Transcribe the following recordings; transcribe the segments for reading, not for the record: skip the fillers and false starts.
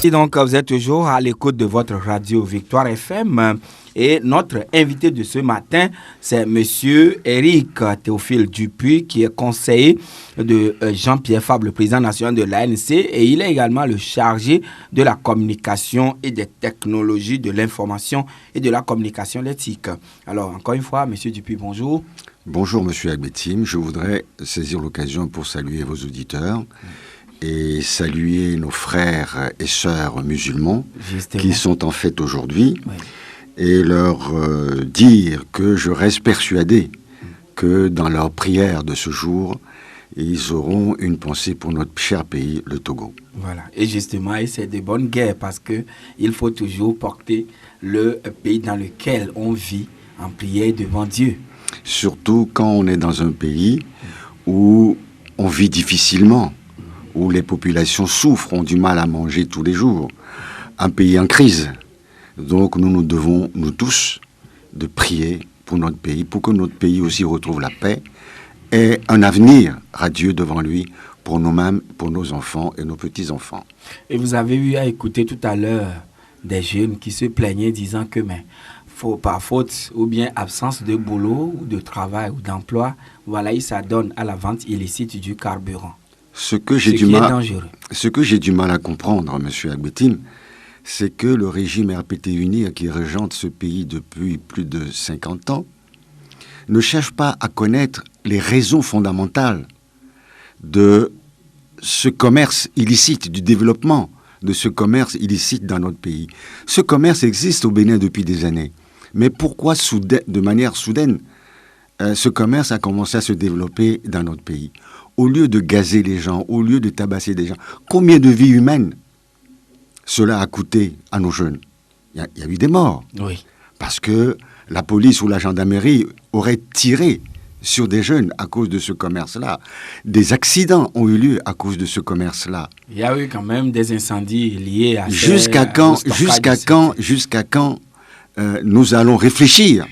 Et donc, vous êtes toujours à l'écoute de votre radio Victoire FM. Et notre invité de ce matin, c'est Monsieur Éric Théophile Dupuis, qui est conseiller de Jean-Pierre Fabre, le président national de l'ANC. Et il est également le chargé de la communication et des technologies de l'information et de la communication l'éthique. Alors, encore une fois, Monsieur Dupuis, bonjour. Bonjour, Monsieur Agbetim. Je voudrais saisir l'occasion pour saluer vos auditeurs et saluer nos frères et sœurs musulmans qui sont en fête aujourd'hui et leur dire que je reste persuadé que dans leur prière de ce jour, ils auront une pensée pour notre cher pays, le Togo. Voilà, et justement, et c'est de bonnes guerres parce qu'il faut toujours porter le pays dans lequel on vit en prière devant Dieu. Surtout quand on est dans un pays où on vit difficilement, où les populations souffrent, ont du mal à manger tous les jours. Un pays en crise. Donc nous devons, nous tous, de prier pour notre pays, pour que notre pays aussi retrouve la paix et un avenir radieux devant lui pour nous-mêmes, pour nos enfants et nos petits-enfants. Et vous avez eu à écouter tout à l'heure des jeunes qui se plaignaient disant que par faute ou bien absence de boulot ou de travail ou d'emploi, voilà, ils s'adonnent à la vente illicite du carburant. Ce que j'ai du mal à comprendre, M. Agbetim, c'est que le régime RPT-UNIR qui régente ce pays depuis plus de 50 ans ne cherche pas à connaître les raisons fondamentales de ce commerce illicite, du développement de ce commerce illicite dans notre pays. Ce commerce existe au Bénin depuis des années. Mais pourquoi, de manière soudaine, ce commerce a commencé à se développer dans notre pays? Au lieu de gazer les gens, au lieu de tabasser des gens, combien de vies humaines cela a coûté à nos jeunes? Il y a eu des morts. Oui. Parce que la police ou la gendarmerie aurait tiré sur des jeunes à cause de ce commerce-là. Des accidents ont eu lieu à cause de ce commerce-là. Il y a eu quand même des incendies liés à jusqu'à quand nous allons réfléchir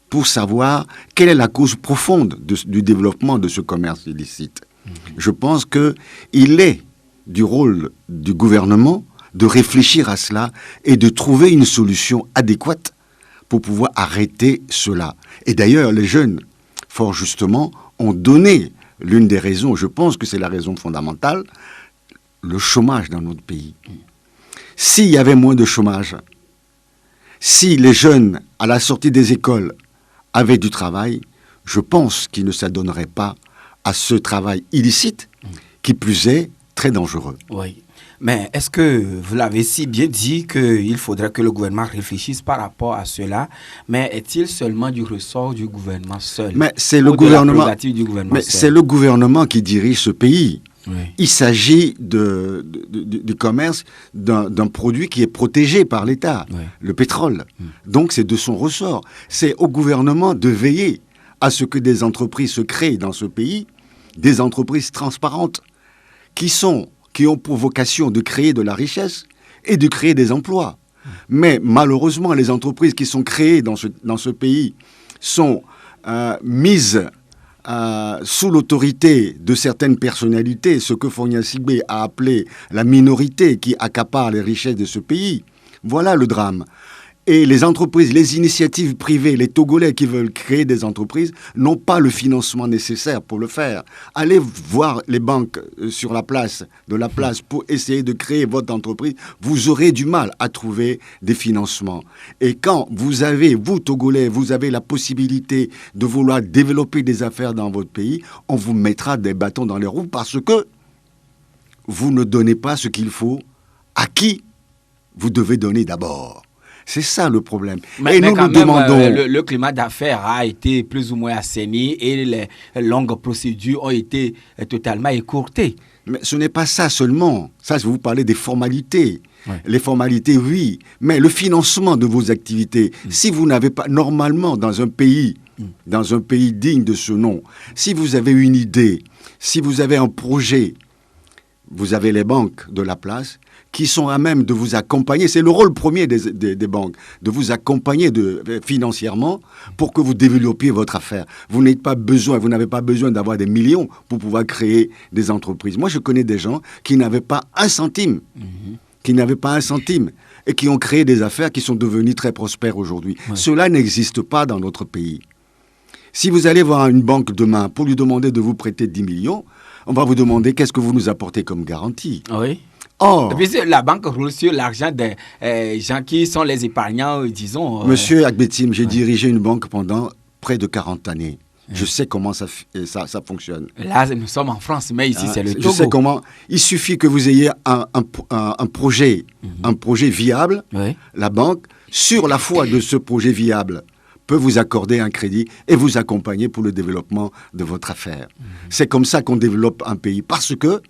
pour savoir quelle est la cause profonde du développement de ce commerce illicite. Je pense qu'il est du rôle du gouvernement de réfléchir à cela et de trouver une solution adéquate pour pouvoir arrêter cela. Et d'ailleurs, les jeunes, fort justement, ont donné l'une des raisons, je pense que c'est la raison fondamentale, le chômage dans notre pays. S'il y avait moins de chômage, si les jeunes, à la sortie des écoles, avaient du travail, je pense qu'ils ne s'adonneraient pas à ce travail illicite, qui plus est très dangereux. Oui. Mais est-ce que vous l'avez si bien dit qu'il faudrait que le gouvernement réfléchisse par rapport à cela? Mais est-il seulement du ressort du gouvernement seul? Mais c'est le gouvernement, c'est le gouvernement qui dirige ce pays. Oui. Il s'agit du commerce d'un produit qui est protégé par l'État, le pétrole. Donc c'est de son ressort. C'est au gouvernement de veiller à ce que des entreprises se créent dans ce pays, des entreprises transparentes qui ont pour vocation de créer de la richesse et de créer des emplois. Mais malheureusement, les entreprises qui sont créées dans ce pays sont mises sous l'autorité de certaines personnalités, ce que Fonia Sibé a appelé la minorité qui accapare les richesses de ce pays. Voilà le drame. Et les entreprises, les initiatives privées, les Togolais qui veulent créer des entreprises n'ont pas le financement nécessaire pour le faire. Allez voir les banques sur la place pour essayer de créer votre entreprise. Vous aurez du mal à trouver des financements. Et quand vous, Togolais, vous avez la possibilité de vouloir développer des affaires dans votre pays, on vous mettra des bâtons dans les roues parce que vous ne donnez pas ce qu'il faut à qui vous devez donner d'abord. C'est ça le problème. Mais nous nous demandons... Le climat d'affaires a été plus ou moins assaini et les longues procédures ont été totalement écourtées. Mais ce n'est pas ça seulement. Ça, vous parlez des formalités. Ouais. Les formalités, oui. Mais le financement de vos activités, si vous n'avez pas... Normalement, dans un pays digne de ce nom, si vous avez une idée, si vous avez un projet, vous avez les banques de la place qui sont à même de vous accompagner. C'est le rôle premier des banques, de vous accompagner financièrement pour que vous développiez votre affaire. Vous n'avez pas besoin d'avoir des millions pour pouvoir créer des entreprises. Moi, je connais des gens qui n'avaient pas un centime, qui n'avaient pas un centime et qui ont créé des affaires qui sont devenues très prospères aujourd'hui. Ouais. Cela n'existe pas dans notre pays. Si vous allez voir une banque demain pour lui demander de vous prêter 10 millions, on va vous demander qu'est-ce que vous nous apportez comme garantie. Oui. Oh. Et puis la banque roule sur l'argent des gens qui sont les épargnants, disons. Monsieur Agbetim, j'ai dirigé une banque pendant près de 40 années. Je sais comment ça fonctionne. Là, nous sommes en France, mais ici, c'est le Togo. Je sais comment. Il suffit que vous ayez un projet viable. Oui. La banque, sur la foi de ce projet viable, peut vous accorder un crédit et vous accompagner pour le développement de votre affaire. C'est comme ça qu'on développe un pays. Parce que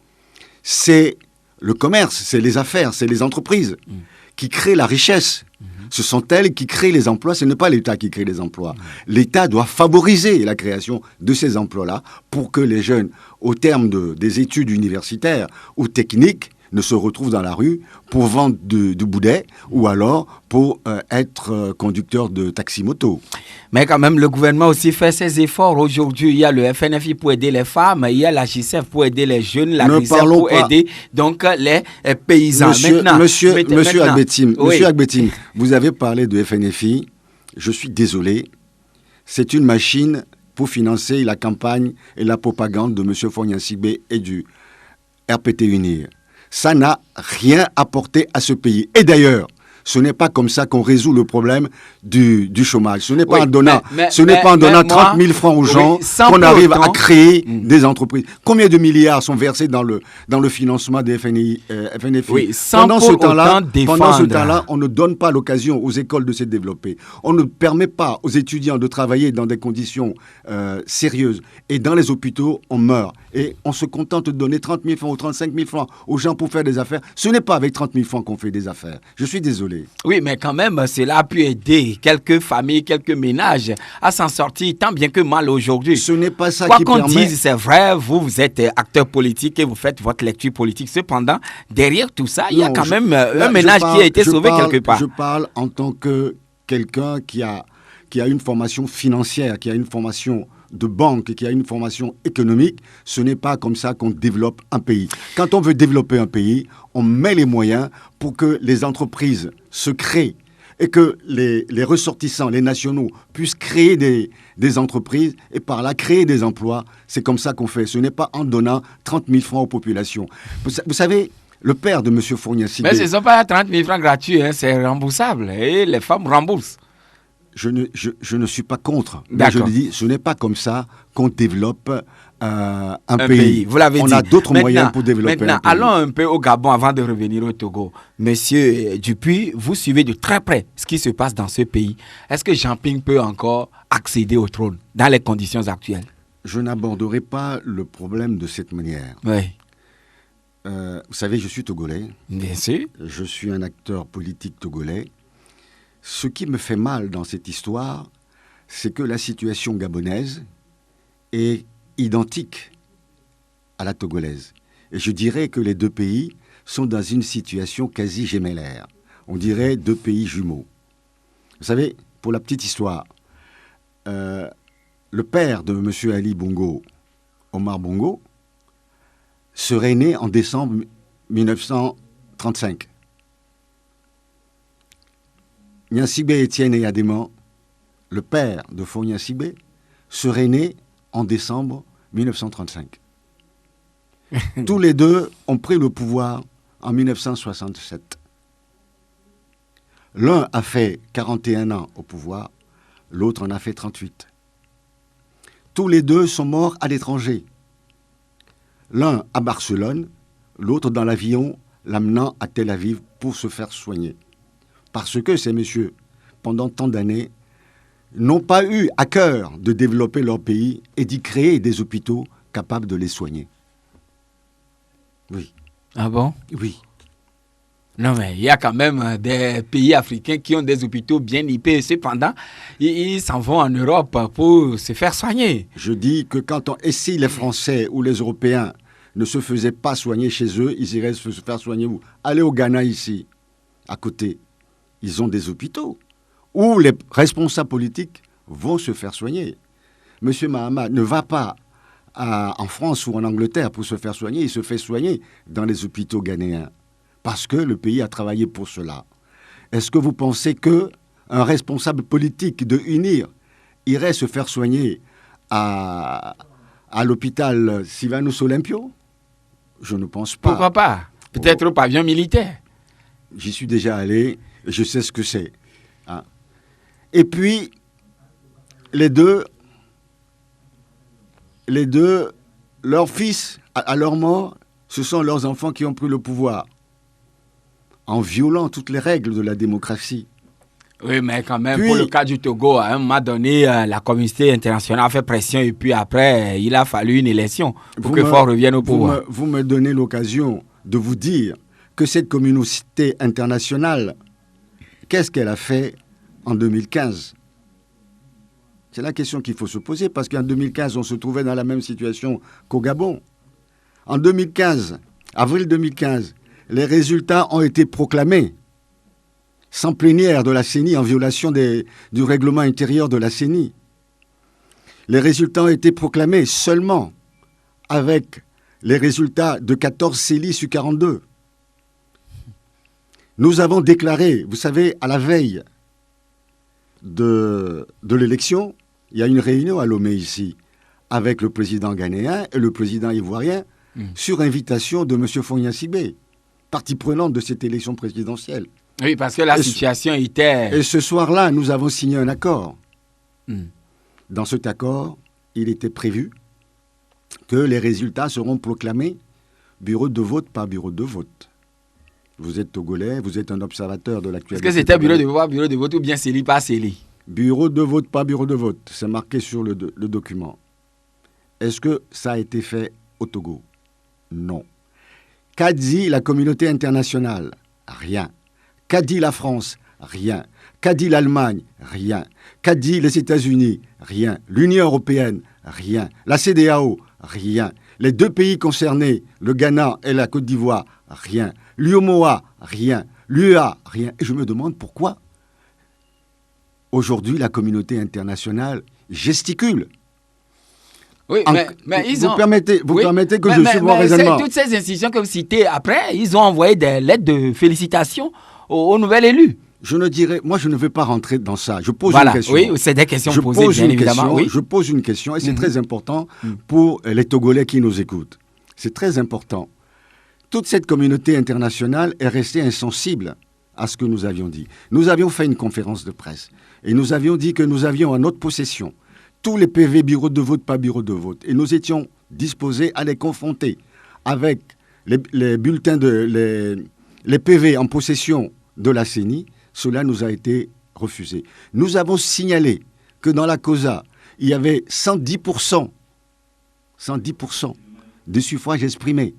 c'est le commerce, c'est les affaires, c'est les entreprises qui créent la richesse. Ce sont elles qui créent les emplois, ce n'est pas l'État qui crée les emplois. L'État doit favoriser la création de ces emplois-là pour que les jeunes, au terme des études universitaires ou techniques, ne se retrouvent dans la rue pour vendre du boudet ou alors pour être conducteur de taxi-moto. Mais quand même, le gouvernement aussi fait ses efforts. Aujourd'hui, il y a le FNFI pour aider les femmes, il y a la JCF pour aider les jeunes, la GRICEF pour aider donc les paysans. Monsieur Agbetim, vous avez parlé de FNFI. Je suis désolé. C'est une machine pour financer la campagne et la propagande de M. Fogna-Sibé et du RPT UNIR. Ça n'a rien apporté à ce pays. Et d'ailleurs, ce n'est pas comme ça qu'on résout le problème du chômage. Ce n'est pas en donnant 30 000 francs aux gens qu'on arrive à créer des entreprises. Combien de milliards sont versés dans le financement des FNFI? Pendant ce temps-là, on ne donne pas l'occasion aux écoles de se développer. On ne permet pas aux étudiants de travailler dans des conditions sérieuses. Et dans les hôpitaux, on meurt. Et on se contente de donner 30 000 francs ou 35 000 francs aux gens pour faire des affaires. Ce n'est pas avec 30 000 francs qu'on fait des affaires. Je suis désolé. Oui, mais quand même, cela a pu aider quelques familles, quelques ménages à s'en sortir tant bien que mal aujourd'hui. Ce n'est pas ça qui permet... Quoi qu'on dise, c'est vrai, vous êtes acteur politique et vous faites votre lecture politique. Cependant, derrière tout ça, il y a quand même un ménage qui a été sauvé quelque part. Je parle en tant que quelqu'un qui a une formation financière, qui a une formation de banque, qui a une formation économique. Ce n'est pas comme ça qu'on développe un pays. Quand on veut développer un pays, on met les moyens pour que les entreprises se créent et que les ressortissants, les nationaux, puissent créer des entreprises et par là créer des emplois. C'est comme ça qu'on fait. Ce n'est pas en donnant 30 000 francs aux populations. Vous savez, le père de M. Fogna-Sibé... Mais ce ne sont pas 30 000 francs gratuits, hein, c'est remboursable. Et les femmes remboursent. Je ne suis pas contre. Mais je dis, ce n'est pas comme ça qu'on développe un pays. Vous l'avez dit. On a d'autres moyens pour développer un pays. Allons un peu au Gabon avant de revenir au Togo. Monsieur Dupuis, vous suivez de très près ce qui se passe dans ce pays. Est-ce que Jean Ping peut encore accéder au trône dans les conditions actuelles? Je n'aborderai pas le problème de cette manière. Oui. Vous savez, je suis togolais. Bien sûr. Je suis un acteur politique togolais. Ce qui me fait mal dans cette histoire, c'est que la situation gabonaise est identique à la togolaise. Et je dirais que les deux pays sont dans une situation quasi gémellaire. On dirait deux pays jumeaux. Vous savez, pour la petite histoire, le père de M. Ali Bongo, Omar Bongo, serait né en décembre 1935. Niansibé Étienne Eyadéman, le père de Fogna-Sibé, serait né en décembre 1935. Tous les deux ont pris le pouvoir en 1967. L'un a fait 41 ans au pouvoir, l'autre en a fait 38. Tous les deux sont morts à l'étranger. L'un à Barcelone, l'autre dans l'avion l'amenant à Tel Aviv pour se faire soigner. Parce que ces messieurs, pendant tant d'années, n'ont pas eu à cœur de développer leur pays et d'y créer des hôpitaux capables de les soigner. Oui. Ah bon? Oui. Non, mais il y a quand même des pays africains qui ont des hôpitaux bien équipés. Cependant, ils s'en vont en Europe pour se faire soigner. Je dis que et si les Français ou les Européens ne se faisaient pas soigner chez eux, ils iraient se faire soigner où? Allez au Ghana ici, à côté. Ils ont des hôpitaux où les responsables politiques vont se faire soigner. Monsieur Mahama ne va pas en France ou en Angleterre pour se faire soigner. Il se fait soigner dans les hôpitaux ghanéens. parce que le pays a travaillé pour cela. Est-ce que vous pensez qu'un responsable politique de UNIR irait se faire soigner à l'hôpital Sylvanus Olympio? Je ne pense pas. Pourquoi pas? Peut-être au pavillon militaire. J'y suis déjà allé, je sais ce que c'est. Hein. Et puis, les deux, leurs fils, à leur mort, ce sont leurs enfants qui ont pris le pouvoir, en violant toutes les règles de la démocratie. Oui, mais quand même, pour le cas du Togo, à un moment donné, la communauté internationale a fait pression et puis après, il a fallu une élection pour que Faure revienne au pouvoir. Vous me donnez l'occasion de vous dire que cette communauté internationale, qu'est-ce qu'elle a fait en 2015 ? C'est la question qu'il faut se poser, parce qu'en 2015, on se trouvait dans la même situation qu'au Gabon. En 2015, avril 2015, les résultats ont été proclamés sans plénière de la CENI, en violation du règlement intérieur de la CENI. Les résultats ont été proclamés seulement avec les résultats de 14 CELI sur 42. Nous avons déclaré, vous savez, à la veille de l'élection, il y a une réunion à Lomé ici, avec le président ghanéen et le président ivoirien, sur invitation de M. Fogna-Sibé, partie prenante de cette élection présidentielle. Oui, parce que la situation était... Et ce soir-là, nous avons signé un accord. Dans cet accord, il était prévu que les résultats seront proclamés bureau de vote par bureau de vote. Vous êtes Togolais, vous êtes un observateur de l'actualité. Est-ce que c'était bureau de vote ou bien CELI par CELI? Bureau de vote par bureau de vote. C'est marqué sur le document. Est-ce que ça a été fait au Togo? Non. Qu'a dit la communauté internationale? Rien. Qu'a dit la France? Rien. Qu'a dit l'Allemagne? Rien. Qu'a dit les États-Unis? Rien. L'Union européenne? Rien. La CEDEAO? Rien. Les deux pays concernés, le Ghana et la Côte d'Ivoire? Rien. L'UOMOA? Rien. L'UEA? Rien. Et je me demande pourquoi aujourd'hui la communauté internationale gesticule. Oui, mais ils ont... Vous permettez que je suive mon raisonnement. Toutes ces institutions que vous citez, après, ils ont envoyé des lettres de félicitations aux nouvelles élus. Je ne vais pas rentrer dans ça. Je pose une question. Oui, c'est des questions posées, bien évidemment. Oui. Je pose une question et c'est très important pour les Togolais qui nous écoutent. C'est très important. Toute cette communauté internationale est restée insensible à ce que nous avions dit. Nous avions fait une conférence de presse et nous avions dit que nous avions en notre possession tous les PV bureau de vote par bureau de vote et nous étions disposés à les confronter avec les bulletins les PV en possession de la CENI. Cela nous a été refusé. Nous avons signalé que dans la COSA, il y avait 110% de suffrages exprimés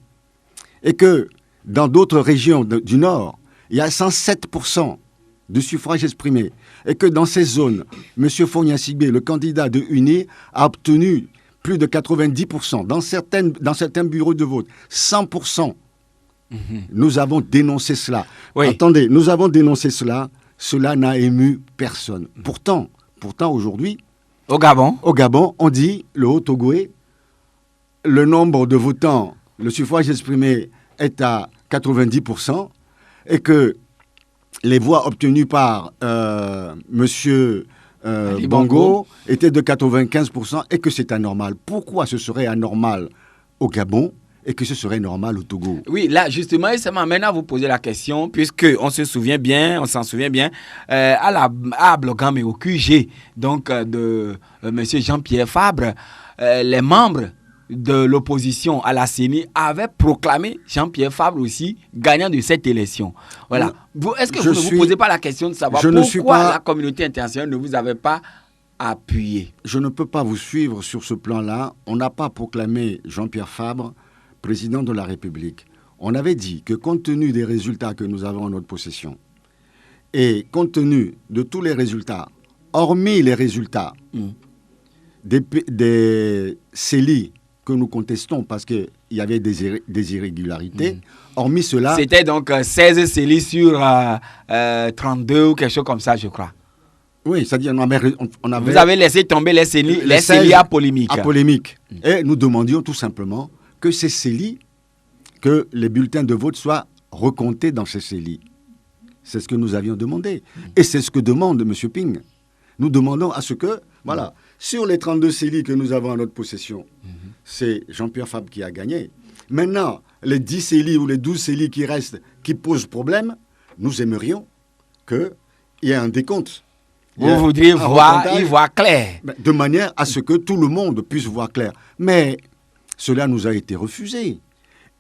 et que dans d'autres régions du Nord, il y a 107% de suffrages exprimés et que dans ces zones, M. Fogna-Sibé, le candidat de UNI, a obtenu plus de 90%. Dans certains bureaux de vote, 100%. Nous avons dénoncé cela. Oui. Attendez, nous avons dénoncé cela. Cela n'a ému personne. Pourtant aujourd'hui, au Gabon, on dit, le Haut-Togoé, le nombre de votants, le suffrage exprimé est à 90% et que les voix obtenues par M. Bongo étaient de 95% et que c'est anormal. Pourquoi ce serait anormal au Gabon et que ce serait normal au Togo? Oui, là, justement, ça m'amène à vous poser la question, puisqu'on s'en souvient bien, à Blogam et au QG, donc de M. Jean-Pierre Fabre, les membres de l'opposition à la CENI avaient proclamé Jean-Pierre Fabre aussi gagnant de cette élection. Voilà. Est-ce que vous ne vous posez pas la question de savoir pourquoi la communauté internationale ne vous avait pas appuyé? Je ne peux pas vous suivre sur ce plan-là. On n'a pas proclamé Jean-Pierre Fabre président de la République. On avait dit que compte tenu des résultats que nous avons en notre possession et compte tenu de tous les résultats, hormis les résultats des CELI que nous contestons parce qu'il y avait des irrégularités, hormis cela... C'était donc 16 CELI sur 32 ou quelque chose comme ça, je crois. Oui, c'est-à-dire on avait... Vous avez laissé tomber les CELI à polémique. Et nous demandions tout simplement que ces CELI, que les bulletins de vote soient recomptés dans ces CELI. C'est ce que nous avions demandé. Et c'est ce que demande M. Ping. Nous demandons à ce que, voilà, sur les 32 CELI que nous avons en notre possession, c'est Jean-Pierre Fabre qui a gagné. Maintenant, les 10 CELI ou les 12 CELI qui restent, qui posent problème, nous aimerions qu'il y ait un décompte. Vous voudriez y voir clair. De manière à ce que tout le monde puisse voir clair. Mais cela nous a été refusé.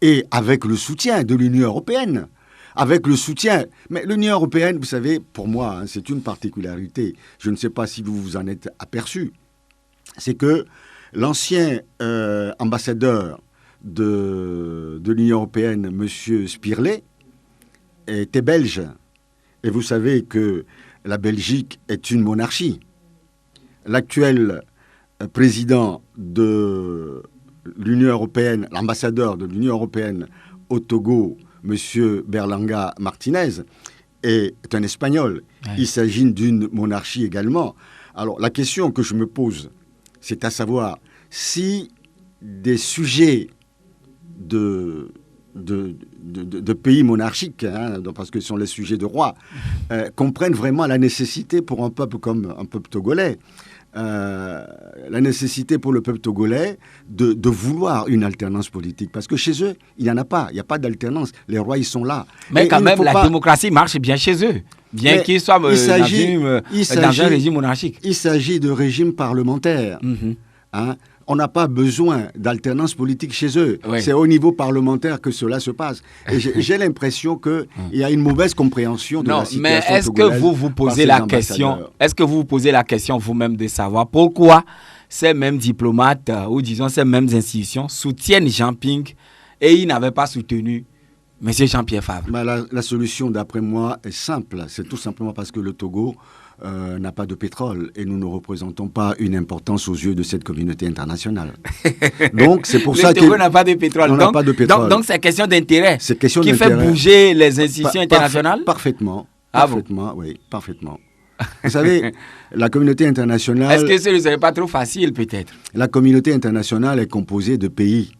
Et avec le soutien de l'Union européenne, avec le soutien... Mais l'Union européenne, vous savez, pour moi, c'est une particularité. Je ne sais pas si vous vous en êtes aperçu. C'est que l'ancien ambassadeur de l'Union européenne, M. Spirley, était belge. Et vous savez que la Belgique est une monarchie. L'actuel président de l'Union européenne, l'ambassadeur de l'Union européenne au Togo, M. Berlanga Martinez, est un Espagnol. Ouais. Il s'agit d'une monarchie également. Alors, la question que je me pose, c'est à savoir si des sujets de pays monarchiques, parce que ce sont les sujets de rois, comprennent vraiment la nécessité pour un peuple comme un peuple togolais, la nécessité pour le peuple togolais de vouloir une alternance politique. Parce que chez eux, il n'y en a pas. Il n'y a pas d'alternance. Les rois, ils sont là. Mais quand même, la démocratie marche bien chez eux, bien qu'ils soient dans un régime monarchique. Il s'agit de régime parlementaire. On n'a pas besoin d'alternance politique chez eux. Oui. C'est au niveau parlementaire que cela se passe. Et j'ai l'impression qu'il y a une mauvaise compréhension de la situation mais est-ce que vous vous posez la question, est-ce que vous vous posez la question vous-même de savoir pourquoi ces mêmes diplomates, ou disons ces mêmes institutions, soutiennent Jean Ping et ils n'avaient pas soutenu M. Jean-Pierre Fabre? La solution, d'après moi, est simple. C'est tout simplement parce que le Togo n'a pas de pétrole et nous ne représentons pas une importance aux yeux de cette communauté internationale. Donc c'est pour ça que le Togo n'a pas de pétrole. Donc c'est question d'intérêt qui fait bouger les institutions internationales. Parfaitement. Oui, parfaitement. Vous savez, la communauté internationale... Est-ce que ce ne serait pas trop facile peut-être? La communauté internationale est composée de pays.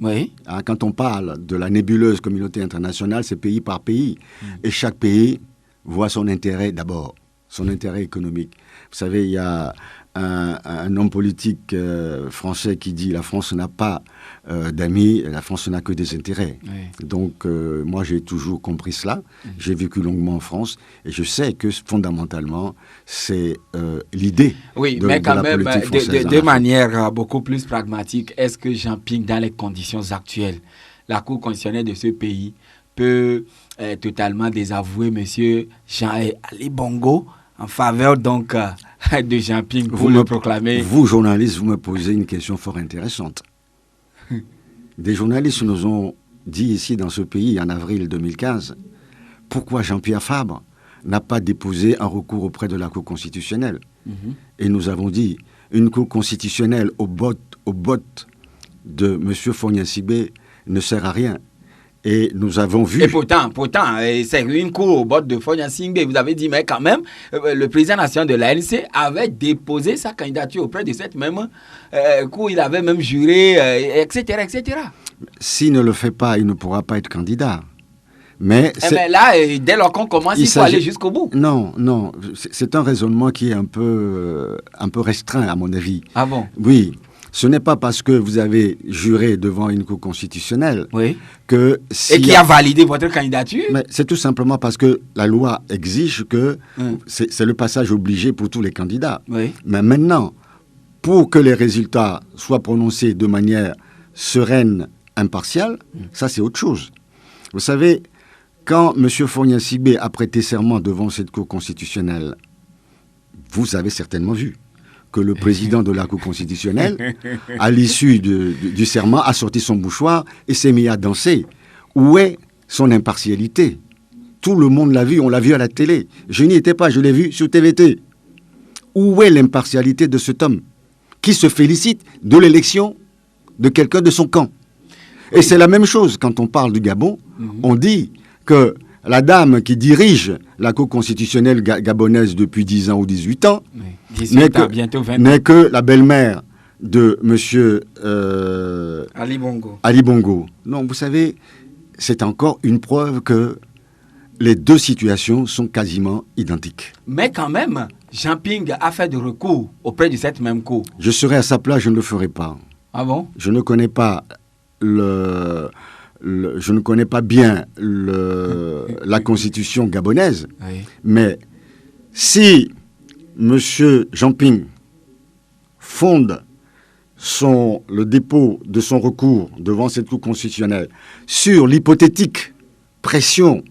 Oui. Quand on parle de la nébuleuse communauté internationale, c'est pays par pays. Et chaque pays voit son intérêt d'abord. Son intérêt économique. Vous savez, il y a un homme politique français qui dit « La France n'a pas d'amis, la France n'a que des intérêts oui. ». Donc, moi, j'ai toujours compris cela. J'ai vécu longuement en France et je sais que, fondamentalement, c'est l'idée de la politique française. De manière beaucoup plus pragmatique, est-ce que Jean Ping, dans les conditions actuelles, la Cour constitutionnelle de ce pays peut totalement désavouer M. Jean-Ali Bongo en faveur donc de Jean Ping pour le proclamer? Vous, journalistes, vous me posez une question fort intéressante. Des journalistes nous ont dit ici dans ce pays en avril 2015 pourquoi Jean-Pierre Fabre n'a pas déposé un recours auprès de la Cour constitutionnelle. Et nous avons dit une Cour constitutionnelle au bottes de M. Fogna-Sibé ne sert à rien. Et nous avons vu... Et pourtant, c'est une cour au bord de Fogna-Sibé. Vous avez dit, mais quand même, le président national de l'ANC avait déposé sa candidature auprès de cette même cour. Il avait même juré, etc., etc. S'il ne le fait pas, il ne pourra pas être candidat. Mais là, dès lors qu'on commence, il faut aller jusqu'au bout. Non. C'est un raisonnement qui est un peu restreint, à mon avis. Ah bon? Oui. Ce n'est pas parce que vous avez juré devant une cour constitutionnelle que... Et qui a validé votre candidature? Mais c'est tout simplement parce que la loi exige que c'est le passage obligé pour tous les candidats. Oui. Mais maintenant, pour que les résultats soient prononcés de manière sereine, impartiale, ça c'est autre chose. Vous savez, quand M. Fogna-Sibé a prêté serment devant cette cour constitutionnelle, vous avez certainement vu que le président de la Cour constitutionnelle, à l'issue du serment, a sorti son mouchoir et s'est mis à danser. Où est son impartialité? Tout le monde l'a vu, on l'a vu à la télé. Je n'y étais pas, je l'ai vu sur TVT. Où est l'impartialité de cet homme qui se félicite de l'élection de quelqu'un de son camp? Et c'est la même chose quand on parle du Gabon. On dit que la dame qui dirige la Cour constitutionnelle gabonaise depuis 10 ans ou 18 ans n'est que la belle-mère de M. Ali Bongo. Ali Bongo. Non, vous savez, c'est encore une preuve que les deux situations sont quasiment identiques. Mais quand même, Jean Ping a fait de recours auprès de cette même cour. Je serais à sa place, je ne le ferais pas. Ah bon? Je ne connais pas je ne connais pas bien la constitution gabonaise, oui. Mais si M. Jean Ping fonde le dépôt de son recours devant cette Cour constitutionnelle sur l'hypothétique pression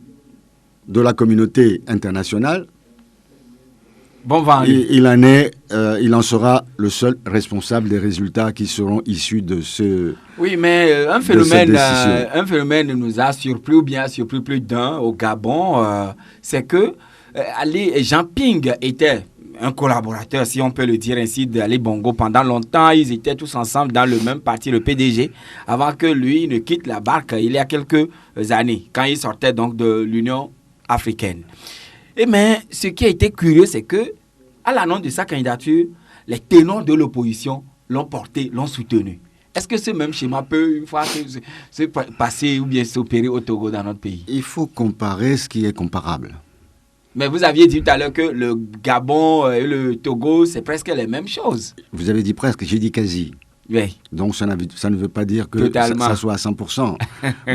de la communauté internationale, il en sera le seul responsable des résultats qui seront issus de ce. Oui, mais un phénomène nous a surpris, ou bien surpris plus d'un au Gabon, c'est que Jean Ping était un collaborateur, si on peut le dire ainsi, d'Ali Bongo. Pendant longtemps, ils étaient tous ensemble dans le même parti, le PDG, avant que lui ne quitte la barque il y a quelques années, quand il sortait donc de l'Union africaine. Mais ce qui a été curieux, c'est que à l'annonce de sa candidature, les ténors de l'opposition l'ont porté, l'ont soutenu. Est-ce que ce même schéma peut, une fois, se passer ou bien s'opérer au Togo dans notre pays? Il faut comparer ce qui est comparable. Mais vous aviez dit tout à l'heure que le Gabon et le Togo, c'est presque les mêmes choses. Vous avez dit presque, j'ai dit quasi. Oui. Donc ça ne veut pas dire que ça soit à 100%.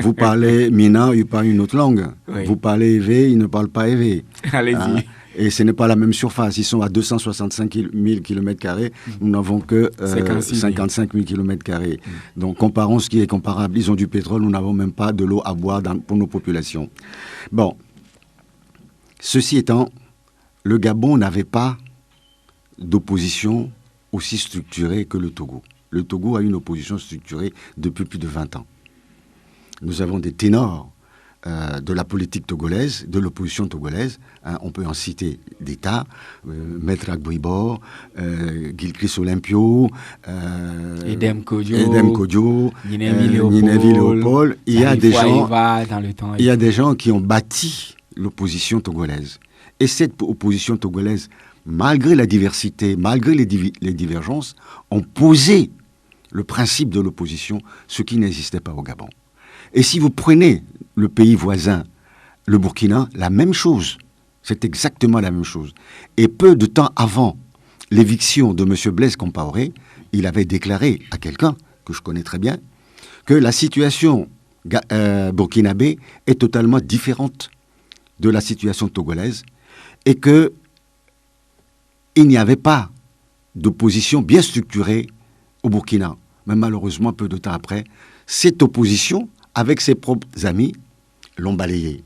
Vous parlez Mina, il parle une autre langue. Oui. Vous parlez Evé, il ne parle pas Evé. Allez-y. Et ce n'est pas la même surface. Ils sont à 265 000 km². Nous n'avons que 55 000 km². Donc comparons ce qui est comparable. Ils ont du pétrole, nous n'avons même pas de l'eau à boire pour nos populations. Bon. Ceci étant, le Gabon n'avait pas d'opposition aussi structurée que le Togo. Le Togo a une opposition structurée depuis plus de 20 ans. Nous avons des ténors de la politique togolaise, de l'opposition togolaise. On peut en citer des tas. Maître Agboibor, Gilchrist Olympio, Edem Kodjo, Ninevi Léopold. Il y a des gens qui ont bâti l'opposition togolaise. Et cette opposition togolaise, malgré la diversité, malgré les divergences, ont posé le principe de l'opposition, ce qui n'existait pas au Gabon. Et si vous prenez le pays voisin, le Burkina, la même chose. C'est exactement la même chose. Et peu de temps avant l'éviction de M. Blaise Compaoré, il avait déclaré à quelqu'un, que je connais très bien, que la situation burkinabé est totalement différente de la situation togolaise et qu'il n'y avait pas d'opposition bien structurée au Burkina. Mais malheureusement, peu de temps après, cette opposition, avec ses propres amis, l'ont balayée.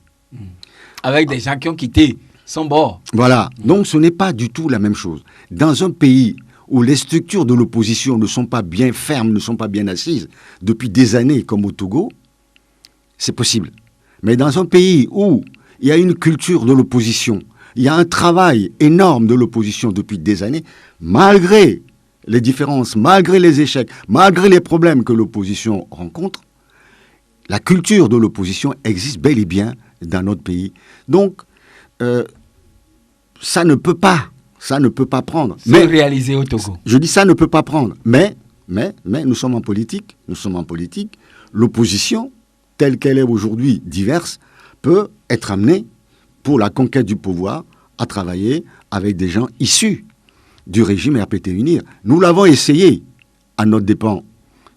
Avec des gens qui ont quitté son bord. Voilà. Donc ce n'est pas du tout la même chose. Dans un pays où les structures de l'opposition ne sont pas bien fermes, ne sont pas bien assises, depuis des années comme au Togo, c'est possible. Mais dans un pays où il y a une culture de l'opposition, il y a un travail énorme de l'opposition depuis des années, malgré les différences, malgré les échecs, malgré les problèmes que l'opposition rencontre, la culture de l'opposition existe bel et bien dans notre pays. Donc, ça ne peut pas prendre. C'est réalisé au Togo. Je dis ça ne peut pas prendre. Mais nous sommes en politique. L'opposition, telle qu'elle est aujourd'hui diverse, peut être amenée, pour la conquête du pouvoir, à travailler avec des gens issus du régime RPT-UNIR. Nous l'avons essayé à notre dépens.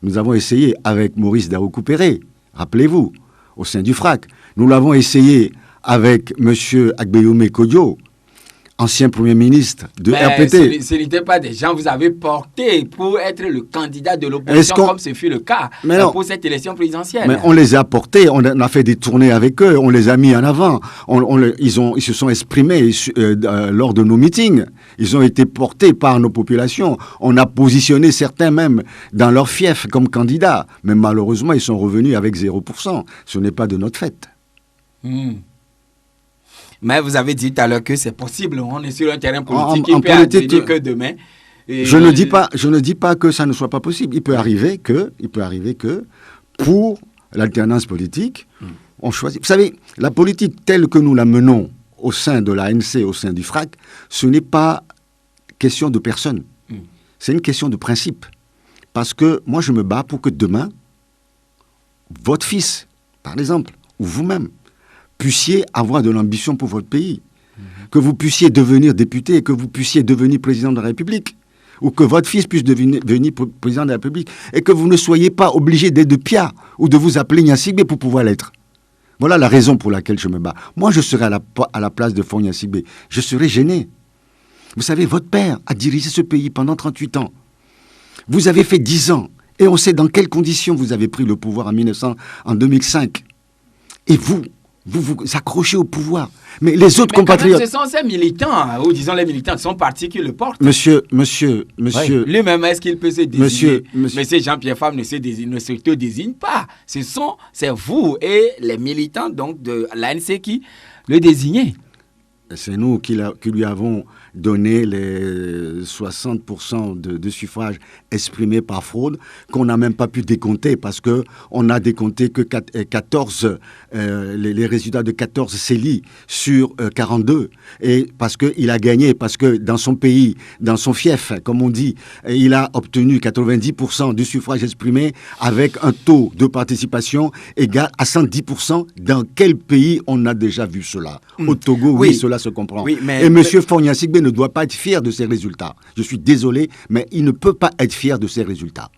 Nous avons essayé avec Maurice Daokou-Péré, rappelez-vous, au sein du FRAC. Nous l'avons essayé avec M. Agbeyome Kodjo, ancien Premier ministre de RPT. Ce n'était pas des gens que vous avez portés pour être le candidat de l'opposition, comme ce fut le cas pour cette élection présidentielle. Mais on les a portés, on a fait des tournées avec eux, on les a mis en avant. Ils se sont exprimés lors de nos meetings. Ils ont été portés par nos populations. On a positionné certains même dans leur fief comme candidats. Mais malheureusement, ils sont revenus avec 0%. Ce n'est pas de notre fait. Mais vous avez dit tout à l'heure que c'est possible, on est sur un terrain politique, il peut advenir que demain. Je ne dis pas que ça ne soit pas possible. Il peut arriver que pour l'alternance politique, on choisit. Vous savez, la politique telle que nous la menons au sein de l'ANC, au sein du FRAC, ce n'est pas question de personne. C'est une question de principe. Parce que moi, je me bats pour que demain, votre fils par exemple, ou vous-même, puissiez avoir de l'ambition pour votre pays, que vous puissiez devenir député, que vous puissiez devenir président de la République, ou que votre fils puisse devenir président de la République, et que vous ne soyez pas obligé d'être de Pia, ou de vous appeler Gnassingbé pour pouvoir l'être. Voilà la raison pour laquelle je me bats. Moi, je serais à la place de Faure Gnassingbé. Je serais gêné. Vous savez, votre père a dirigé ce pays pendant 38 ans. Vous avez fait 10 ans. Et on sait dans quelles conditions vous avez pris le pouvoir en 2005. Et vous accrochez au pouvoir. Mais les autres compatriotes... Ce sont ces militants, ou disons les militants de son parti qui le portent. Monsieur... Oui. Lui-même, est-ce qu'il peut se désigner? Monsieur Jean-Pierre Fabre ne se désigne pas. C'est vous et les militants donc, de l'ANC qui le désignez. C'est nous qui lui avons donné les 60% de suffrages exprimés par fraude, qu'on n'a même pas pu décompter, parce qu'on n'a décompté que 14, les résultats de 14 CELI sur 42. Et parce qu'il a gagné, parce que dans son pays, dans son fief, comme on dit, il a obtenu 90% du suffrage exprimé avec un taux de participation égal à 110%. Dans quel pays on a déjà vu cela? Au Togo, oui, cela se comprend. Oui, et M. Faure Gnassingbé ne doit pas être fier de ses résultats. Je suis désolé, mais il ne peut pas être fier de ses résultats.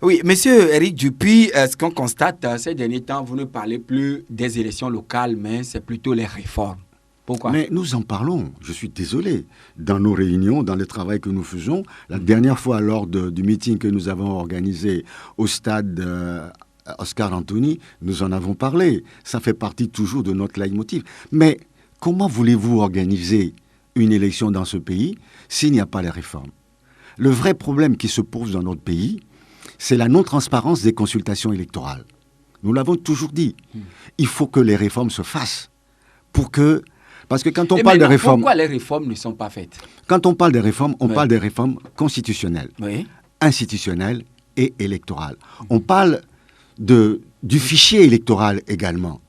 Oui, Monsieur Éric Dupuy, ce qu'on constate ces derniers temps, vous ne parlez plus des élections locales, mais c'est plutôt les réformes. Pourquoi? Mais nous en parlons, je suis désolé. Dans nos réunions, dans le travail que nous faisons, la dernière fois lors du meeting que nous avons organisé au stade Oscar Anthony, nous en avons parlé. Ça fait partie toujours de notre leitmotiv. Mais comment voulez-vous organiser une élection dans ce pays s'il n'y a pas les réformes? Le vrai problème qui se pose dans notre pays, c'est la non-transparence des consultations électorales. Nous l'avons toujours dit. Il faut que les réformes se fassent. Parce que quand on parle de réformes... Pourquoi les réformes ne sont pas faites? Quand on parle des réformes, on parle des réformes constitutionnelles, institutionnelles et électorales. On parle du fichier électoral également.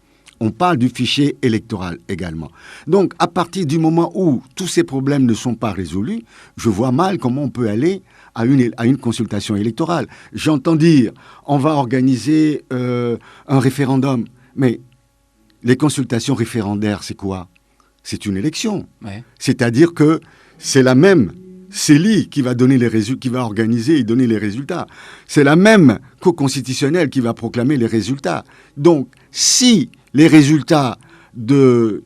Donc, à partir du moment où tous ces problèmes ne sont pas résolus, je vois mal comment on peut aller à une consultation électorale. J'entends dire, on va organiser un référendum. Mais les consultations référendaires, c'est quoi? C'est une élection. Ouais. C'est-à-dire que c'est la même CELI qui va donner qui va organiser et donner les résultats. C'est la même Cour constitutionnelle qui va proclamer les résultats. Donc, si les résultats de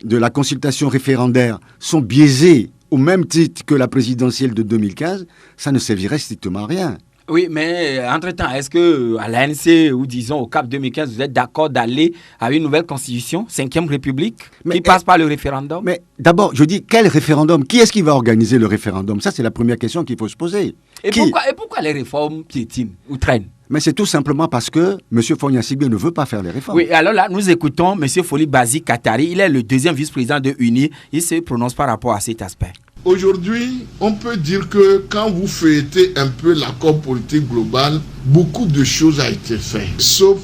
la consultation référendaire sont biaisés au même titre que la présidentielle de 2015, ça ne servirait strictement à rien. Oui, mais entre-temps, est-ce que à l'ANC ou disons au CAP 2015, vous êtes d'accord d'aller à une nouvelle constitution, 5e République, qui passe par le référendum? Mais d'abord, je dis, quel référendum? Qui est-ce qui va organiser le référendum? Ça, c'est la première question qu'il faut se poser. Et pourquoi les réformes piétinent ou traînent? Mais c'est tout simplement parce que M. Faure Gnassingbé ne veut pas faire les réformes. Oui, alors là, nous écoutons M. Foli Bazi Katari. Il est le 2e vice-président de UNI. Il se prononce par rapport à cet aspect. Aujourd'hui, on peut dire que quand vous feuilletez un peu l'accord politique global, beaucoup de choses ont été faites. Sauf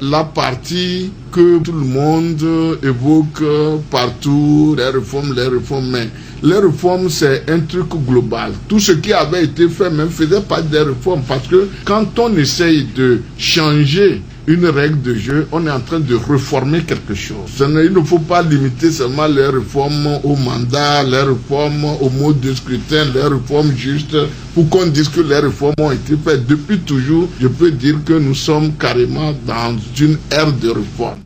la partie que tout le monde évoque partout, les réformes, mais les réformes, c'est un truc global. Tout ce qui avait été fait même faisait pas des réformes, parce que quand on essaye de changer une règle de jeu, on est en train de réformer quelque chose. Il ne faut pas limiter seulement les réformes au mandat, les réformes au mode de scrutin, les réformes juste pour qu'on dise que les réformes ont été faites. Depuis toujours, je peux dire que nous sommes carrément dans une ère de réforme.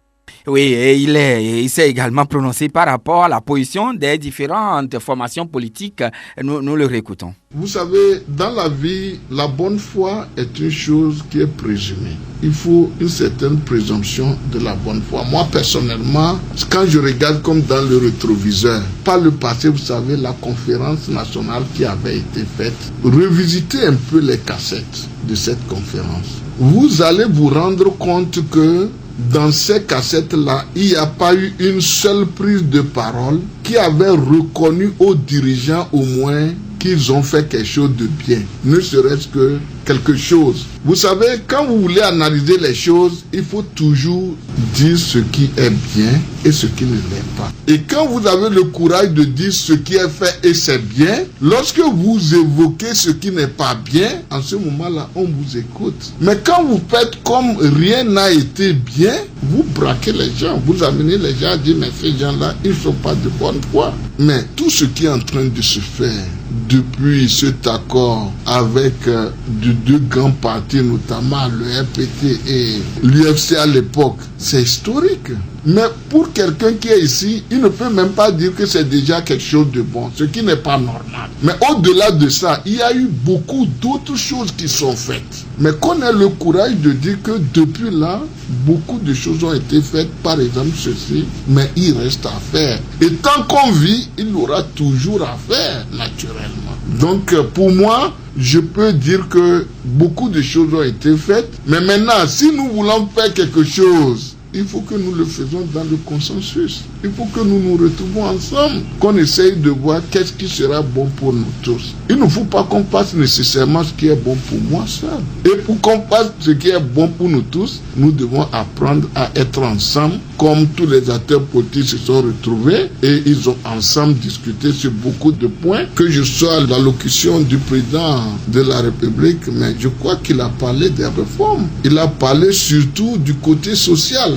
Oui, et il s'est également prononcé par rapport à la position des différentes formations politiques. Nous le réécoutons. Vous savez, dans la vie, la bonne foi est une chose qui est présumée. Il faut une certaine présomption de la bonne foi. Moi, personnellement, quand je regarde comme dans le rétroviseur, par le passé, vous savez, la conférence nationale qui avait été faite, revisitez un peu les cassettes de cette conférence. Vous allez vous rendre compte que dans ces cassettes-là, il n'y a pas eu une seule prise de parole qui avait reconnu aux dirigeants au moins qu'ils ont fait quelque chose de bien, ne serait-ce que quelque chose Vous savez, quand vous voulez analyser les choses, il faut toujours dire ce qui est bien et ce qui ne l'est pas. Et quand vous avez le courage de dire ce qui est fait et c'est bien, lorsque vous évoquez ce qui n'est pas bien, en ce moment-là, on vous écoute. Mais quand vous faites comme rien n'a été bien, vous braquez les gens, vous amenez les gens à dire mais ces gens-là, ils ne sont pas de bonne foi. Mais tout ce qui est en train de se faire depuis cet accord avec deux grands partis, notamment le RPT et l'UFC à l'époque, c'est historique. Mais pour quelqu'un qui est ici, il ne peut même pas dire que c'est déjà quelque chose de bon, ce qui n'est pas normal. Mais au-delà de ça, il y a eu beaucoup d'autres choses qui sont faites. Mais qu'on ait le courage de dire que depuis là, beaucoup de choses ont été faites, par exemple ceci, mais il reste à faire. Et tant qu'on vit, il y aura toujours à faire, naturellement. Donc pour moi, je peux dire que beaucoup de choses ont été faites. Mais maintenant, si nous voulons faire quelque chose, il faut que nous le faisons dans le consensus. Il faut que nous nous retrouvons ensemble, qu'on essaye de voir qu'est-ce qui sera bon pour nous tous. Il ne faut pas qu'on fasse nécessairement ce qui est bon pour moi seul. Et pour qu'on fasse ce qui est bon pour nous tous, nous devons apprendre à être ensemble, comme tous les acteurs politiques se sont retrouvés et ils ont ensemble discuté sur beaucoup de points. Que je sois à l'allocution du président de la République, mais je crois qu'il a parlé des réformes. Il a parlé surtout du côté social.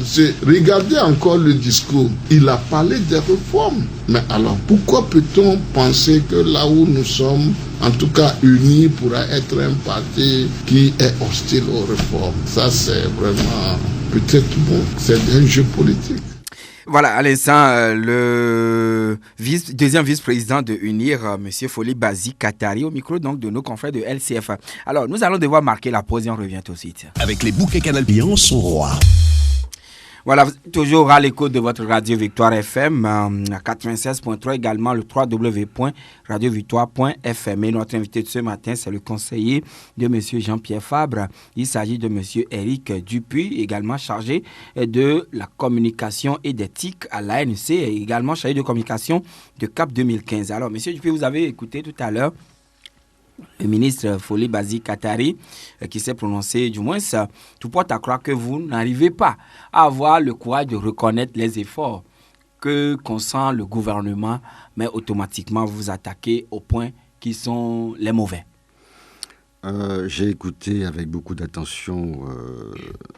Regardez encore le discours. Il a parlé des réformes. Mais alors, pourquoi peut-on penser que là où nous sommes, en tout cas unis, pourra être un parti qui est hostile aux réformes? Ça, c'est vraiment peut-être bon. C'est un jeu politique. Voilà, à l'instant, le deuxième vice-président de UNIR, M. Foli Bazi Katari, au micro donc de nos confrères de LCF. Alors, nous allons devoir marquer la pause et on revient tout de suite. Avec les bouquets Canal Bian, son roi. Voilà, toujours à l'écoute de votre radio Victoire FM, à 96.3, également le www.radiovictoire.fm. Et notre invité de ce matin, c'est le conseiller de M. Jean-Pierre Fabre. Il s'agit de M. Éric Dupuis, également chargé de la communication et d'éthique à l'ANC, et également chargé de communication de CAP 2015. Alors, M. Dupuis, vous avez écouté tout à l'heure le ministre Foli Bazi Katari qui s'est prononcé, du moins, tout porte à croire que vous n'arrivez pas à avoir le courage de reconnaître les efforts que consent le gouvernement, mais automatiquement vous vous attaquez aux points qui sont les mauvais. J'ai écouté avec beaucoup d'attention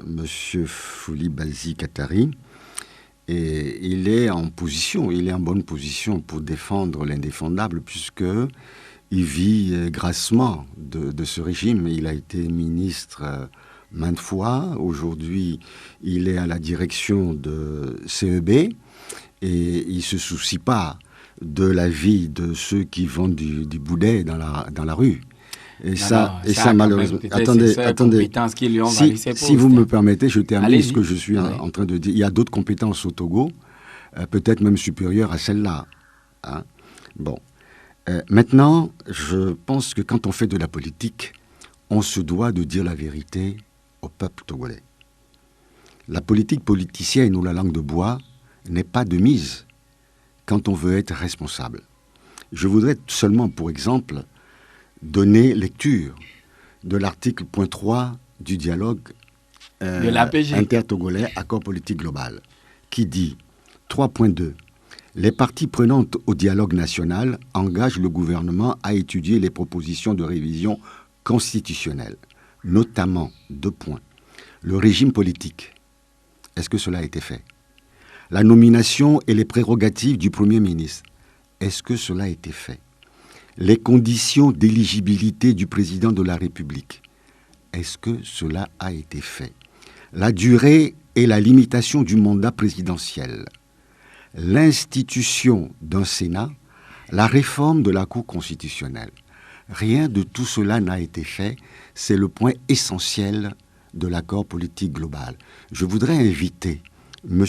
Monsieur Foli Bazi Katari et il est en bonne position pour défendre l'indéfendable puisque il vit grassement de ce régime. Il a été ministre maintes fois. Aujourd'hui, il est à la direction de CEB et il ne se soucie pas de la vie de ceux qui vendent du boulet dans la rue. Et ça malheureusement... Attendez. Si vous me permettez, je termine ce que je suis en train de dire. Il y a d'autres compétences au Togo, peut-être même supérieures à celles-là. Hein? Bon. Maintenant, je pense que quand on fait de la politique, on se doit de dire la vérité au peuple togolais. La politique politicienne ou la langue de bois n'est pas de mise quand on veut être responsable. Je voudrais seulement, pour exemple, donner lecture de l'article point 3 du dialogue intertogolais, accord politique global, qui dit 3.2. Les parties prenantes au dialogue national engagent le gouvernement à étudier les propositions de révision constitutionnelle, notamment 2 points. Le régime politique. Est-ce que cela a été fait? La nomination et les prérogatives du Premier ministre. Est-ce que cela a été fait? Les conditions d'éligibilité du président de la République. Est-ce que cela a été fait? La durée et la limitation du mandat présidentiel. L'institution d'un Sénat, la réforme de la Cour constitutionnelle. Rien de tout cela n'a été fait. C'est le point essentiel de l'accord politique global. Je voudrais inviter M.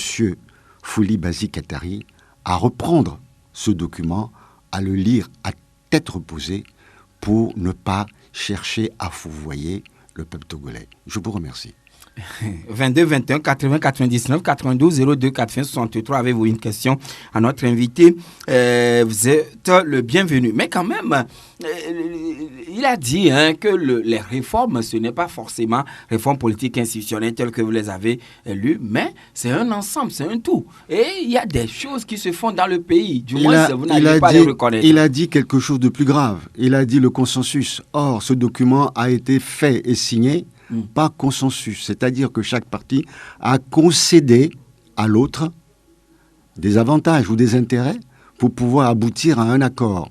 Foli Bazi Katari à reprendre ce document, à le lire à tête reposée pour ne pas chercher à fourvoyer le peuple togolais. Je vous remercie. 22 21 80 99 92 02 80 63. Avez-vous une question à notre invité? Vous êtes le bienvenu. Mais quand même, il a dit que les réformes, ce n'est pas forcément réformes politiques institutionnelles telles que vous les avez lues, mais c'est un ensemble, c'est un tout. Et il y a des choses qui se font dans le pays. Du moins, vous n'allez pas les reconnaître. Il a dit quelque chose de plus grave. Il a dit le consensus. Or, ce document a été fait et signé par consensus, c'est-à-dire que chaque parti a concédé à l'autre des avantages ou des intérêts pour pouvoir aboutir à un accord.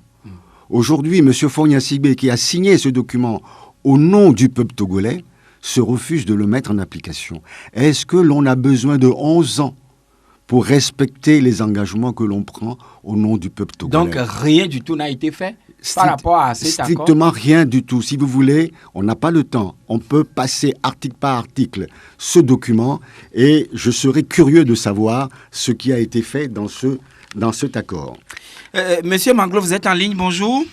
Aujourd'hui, M. Faure Gnassingbé, qui a signé ce document au nom du peuple togolais, se refuse de le mettre en application. Est-ce que l'on a besoin de 11 ans pour respecter les engagements que l'on prend au nom du peuple togolais? Donc, rien du tout n'a été fait par rapport à cet accord? Strictement rien du tout. Si vous voulez, on n'a pas le temps. On peut passer article par article ce document et je serais curieux de savoir ce qui a été fait dans cet accord. Monsieur Manglo, vous êtes en ligne, bonjour.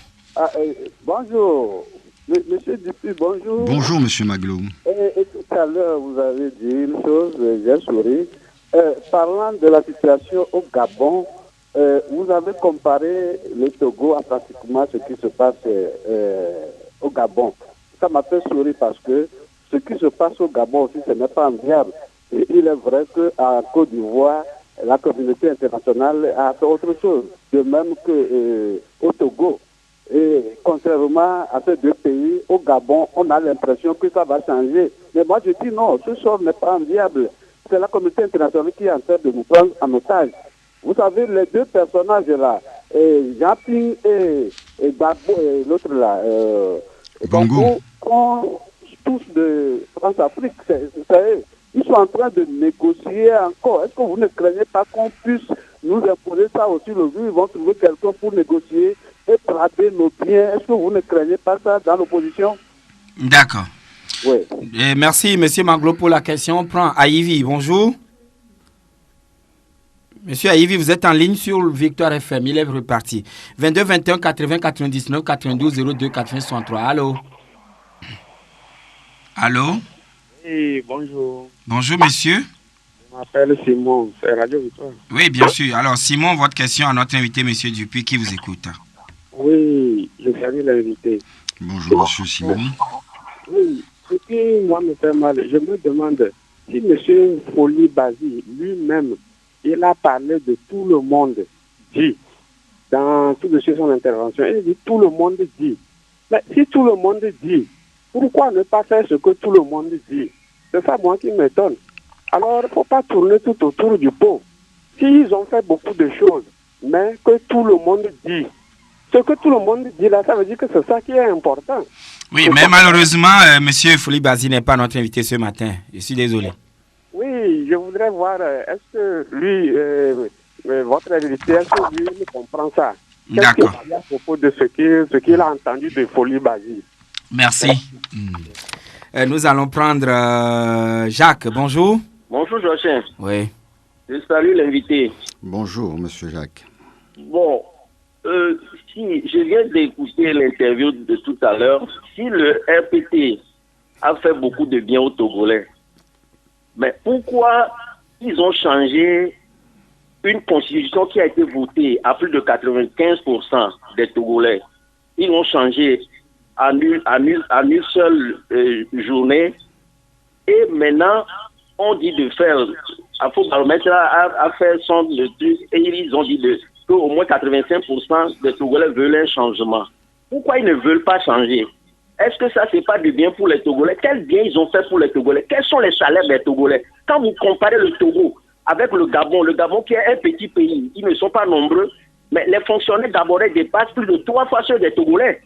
Bonjour. Monsieur Dupuis, bonjour. Bonjour, Monsieur Maglo. Et tout à l'heure, vous avez dit une chose, j'ai souri. Parlant de la situation au Gabon, vous avez comparé le Togo à pratiquement ce qui se passe au Gabon. Ça m'a fait sourire parce que ce qui se passe au Gabon aussi, ce n'est pas enviable. Et il est vrai qu'à Côte d'Ivoire, la communauté internationale a fait autre chose. De même qu'au Togo. Et contrairement à ces deux pays, au Gabon, on a l'impression que ça va changer. Mais moi, je dis non, ce sort n'est pas enviable. C'est la communauté internationale qui est en train de nous prendre en otage. Vous savez, les deux personnages là, Jean-Ping et Gbagbo, et l'autre là, Bongo, sont tous de France-Afrique. Ils sont en train de négocier encore. Est-ce que vous ne craignez pas qu'on puisse nous imposer ça aussi le jour où ils vont trouver quelqu'un pour négocier et trader nos biens? Est-ce que vous ne craignez pas ça dans l'opposition? D'accord. Oui. Merci, M. Manglo, pour la question. On prend Aïvi. Bonjour. Monsieur Aïvi, vous êtes en ligne sur Victoire FM. Il est reparti. 22 21 80 99 92 02 80 63. Allô? Allô? Oui, bonjour. Bonjour, monsieur. Je m'appelle Simon, c'est Radio Victoire. Oui, bien sûr. Alors, Simon, votre question à notre invité, monsieur Dupuis, qui vous écoute. Oui, je salue l'invité. Bonjour, monsieur Simon. Oui, ce qui, moi, me fait mal, je me demande si monsieur Foli Bazi, lui-même, il a parlé de tout le monde dit, dans tout de son intervention, il dit tout le monde dit. Mais si tout le monde dit, pourquoi ne pas faire ce que tout le monde dit? C'est ça, moi, qui m'étonne. Alors, il ne faut pas tourner tout autour du pot. S'ils ont fait beaucoup de choses, mais que tout le monde dit, ce que tout le monde dit là, ça veut dire que c'est ça qui est important. Oui, mais malheureusement, monsieur Foli Bazi n'est pas notre invité ce matin. Je suis désolé. Oui, je voudrais voir, est-ce que lui, votre invité, est-ce que lui comprend ça? Qu'est-ce qu'il a dit à propos de ce qu'il a entendu de Foli Bazi? Merci. Nous allons prendre Jacques. Bonjour. Bonjour, Joachim. Oui. Je salue l'invité. Bonjour, monsieur Jacques. Bon, si je viens d'écouter l'interview de tout à l'heure, si le RPT a fait beaucoup de bien aux Togolais, mais pourquoi ils ont changé une constitution qui a été votée à plus de 95% des Togolais? Ils l'ont changé en une seule journée. Et maintenant, on dit de faire, Afrobaromètre a fait son truc et ils ont dit qu'au moins 85% des Togolais veulent un changement. Pourquoi ils ne veulent pas changer? Est-ce que ça, c'est pas du bien pour les Togolais? Quel bien ils ont fait pour les Togolais? Quels sont les salaires des Togolais? Quand vous comparez le Togo avec le Gabon qui est un petit pays, ils ne sont pas nombreux, mais les fonctionnaires gabonais dépassent plus de 3 fois ceux des Togolais.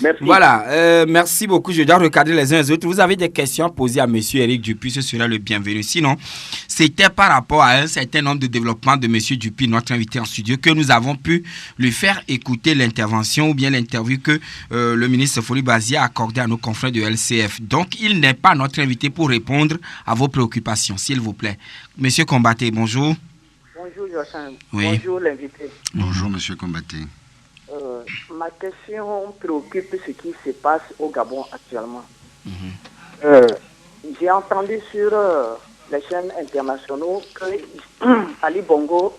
Merci. Voilà, merci beaucoup. Je dois recadrer les uns les autres. Vous avez des questions posées à M. Éric Dupuis, ce sera le bienvenu. Sinon, c'était par rapport à un certain nombre de développements de M. Dupuis, notre invité en studio, que nous avons pu lui faire écouter l'intervention ou bien l'interview que le ministre Foli Bazi a accordé à nos confrères de LCF. Donc, il n'est pas notre invité pour répondre à vos préoccupations, s'il vous plaît. Monsieur Combaté, bonjour. Bonjour, Joachim. Oui. Bonjour, l'invité. Bonjour, monsieur Combaté. Ma question préoccupe ce qui se passe au Gabon actuellement. j'ai entendu sur les chaînes internationales que Ali Bongo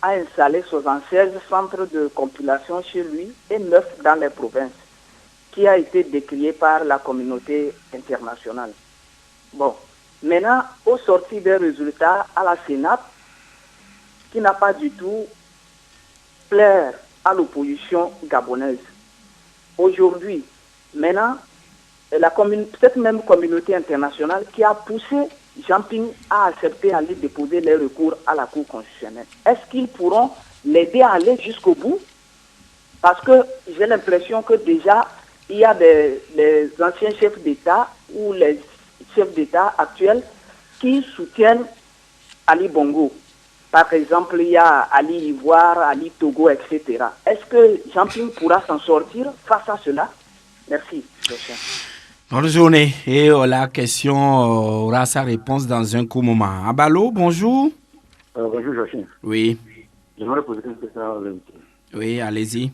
a installé 76 centres de compilation chez lui et 9 dans les provinces, qui a été décrié par la communauté internationale. Bon, maintenant, au sortir des résultats à la Sénat, qui n'a pas du tout plaire à l'opposition gabonaise. Aujourd'hui, maintenant, cette même communauté internationale qui a poussé Jean-Ping à accepter d'aller déposer les recours à la Cour constitutionnelle. Est-ce qu'ils pourront l'aider à aller jusqu'au bout? Parce que j'ai l'impression que déjà, il y a les anciens chefs d'État ou les chefs d'État actuels qui soutiennent Ali Bongo. Par exemple, il y a Ali Ivoire, Ali Togo, etc. Est-ce que Jean-Ping pourra s'en sortir face à cela? Merci. Bonne journée. Et la question aura sa réponse dans un court moment. Abalo, bonjour. Bonjour, Joachim. Oui. J'aimerais poser une question à l'invité. Oui, allez-y.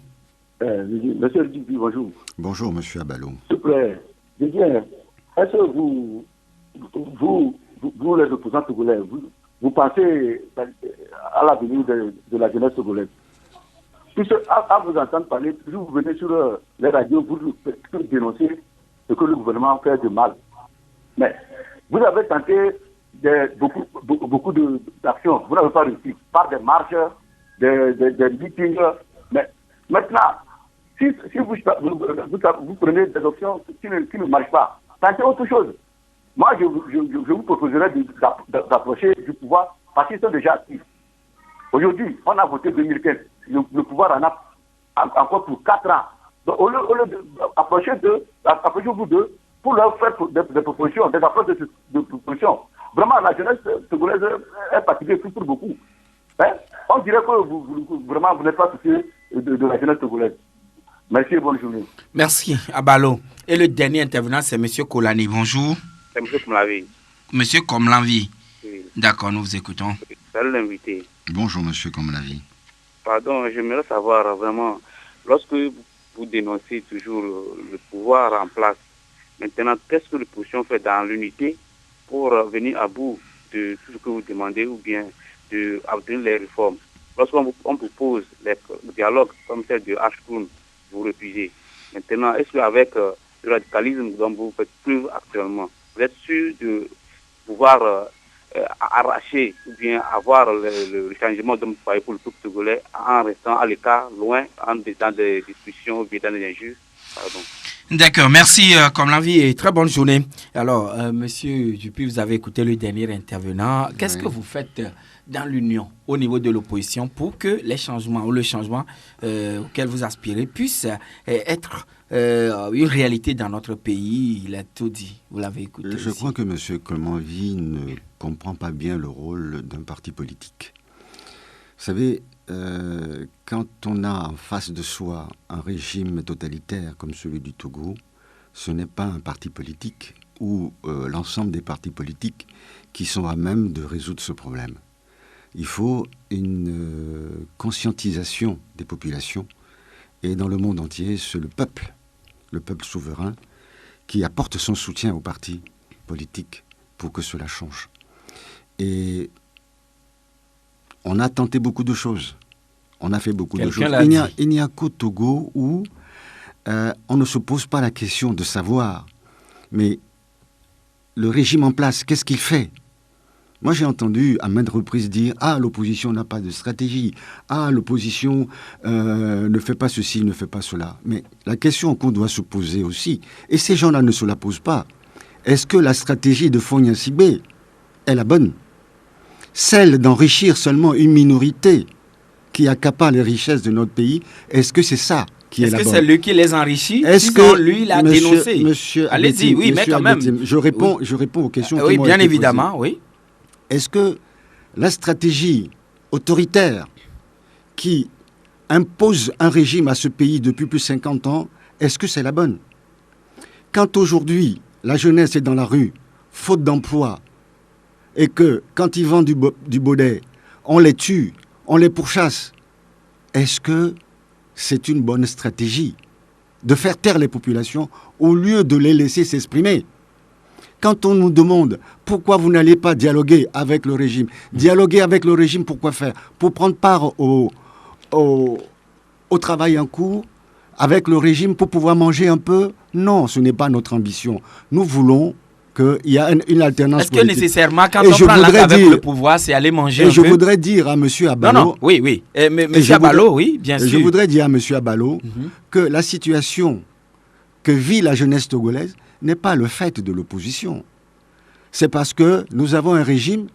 Monsieur Dupuy, bonjour. Bonjour, monsieur Abalo. S'il vous plaît, est-ce que vous les opposants togolais, vous pensez à l'avenir de la jeunesse togolaise? Puisque à vous entendre parler, toujours vous venez sur les radios, vous dénoncez ce que le gouvernement fait de mal. Mais vous avez tenté beaucoup d'actions. Vous n'avez pas réussi. Par des marches, des meetings. Mais maintenant, si vous prenez des options qui ne marchent pas, tentez autre chose. Moi, je vous proposerais d'approcher du pouvoir parce qu'ils sont déjà actifs. Aujourd'hui, on a voté 2015. Le pouvoir en a encore pour 4 ans. Donc, au lieu approchez-vous d'eux pour leur faire des propositions, des approches de propositions. Vraiment, la jeunesse togolaise est fatiguée, souffre beaucoup. Hein? On dirait que vous n'êtes pas soucié de la jeunesse togolaise. Merci et bonne journée. Merci, Abalo. Et le dernier intervenant, c'est M. Kolani. Bonjour. C'est M. Komlanvi. M. Komlanvi. Oui. D'accord, nous vous écoutons. Salut l'invité. Bonjour, M. Komlanvi. Pardon, j'aimerais savoir vraiment, lorsque vous dénoncez toujours le pouvoir en place, maintenant, qu'est-ce que l'opposition fait dans l'unité pour venir à bout de tout ce que vous demandez ou bien d'obtenir les réformes? Lorsqu'on propose les dialogues comme celle de Ashkroun, vous refusez. Maintenant, est-ce qu'avec le radicalisme dont vous faites preuve actuellement, vous êtes sûr de pouvoir arracher ou bien avoir le changement de foyer pour le peuple togolais en restant à l'écart, loin, dans des discussions ou bien dans des injures? Pardon. D'accord, merci comme l'envie et très bonne journée. Alors, monsieur Dupuy, vous avez écouté le dernier intervenant. Qu'est-ce que vous faites dans l'union, au niveau de l'opposition, pour que les changements ou le changement auquel vous aspirez puisse être une réalité dans notre pays? Il a tout dit, vous l'avez écouté. Je crois que monsieur Komlanvi ne comprend pas bien le rôle d'un parti politique. Vous savez, quand on a en face de soi un régime totalitaire comme celui du Togo, ce n'est pas un parti politique ou l'ensemble des partis politiques qui sont à même de résoudre ce problème. Il faut une conscientisation des populations et dans le monde entier, c'est le peuple souverain qui apporte son soutien aux partis politiques pour que cela change. Et on a tenté beaucoup de choses. On a fait beaucoup de choses. Il n'y a qu'au Togo où on ne se pose pas la question de savoir, mais le régime en place, qu'est-ce qu'il fait? Moi, j'ai entendu à maintes reprises dire « Ah, l'opposition n'a pas de stratégie. Ah, l'opposition ne fait pas ceci, ne fait pas cela. » Mais la question qu'on doit se poser aussi, et ces gens-là ne se la posent pas, est-ce que la stratégie de Fogna Sibé est la bonne? Celle d'enrichir seulement une minorité qui accapare les richesses de notre pays, est-ce que c'est ça qui est la bonne? Est-ce que c'est lui qui les enrichit? Est-ce que lui l'a dénoncé? Allez-y, oui, mais quand même. Je réponds aux questions. Oui, bien évidemment, oui. Est-ce que la stratégie autoritaire qui impose un régime à ce pays depuis plus de 50 ans, est-ce que c'est la bonne? Quand aujourd'hui, la jeunesse est dans la rue, faute d'emploi, et que quand ils vendent du baudet, on les tue, on les pourchasse, est-ce que c'est une bonne stratégie de faire taire les populations au lieu de les laisser s'exprimer? Quand on nous demande pourquoi vous n'allez pas dialoguer avec le régime, pourquoi faire? Pour prendre part au travail en cours avec le régime, pour pouvoir manger un peu? Non, ce n'est pas notre ambition. Nous voulons qu'il y ait une alternance politique. politique. Est-ce que nécessairement, quand on prend langue avec le pouvoir, c'est aller manger un peu? Et je voudrais dire à M. Abalo... Non, oui. M. Abalo, oui, bien sûr. Je voudrais dire à M. Abalo que la situation que vit la jeunesse togolaise n'est pas le fait de l'opposition. C'est parce que nous avons un régime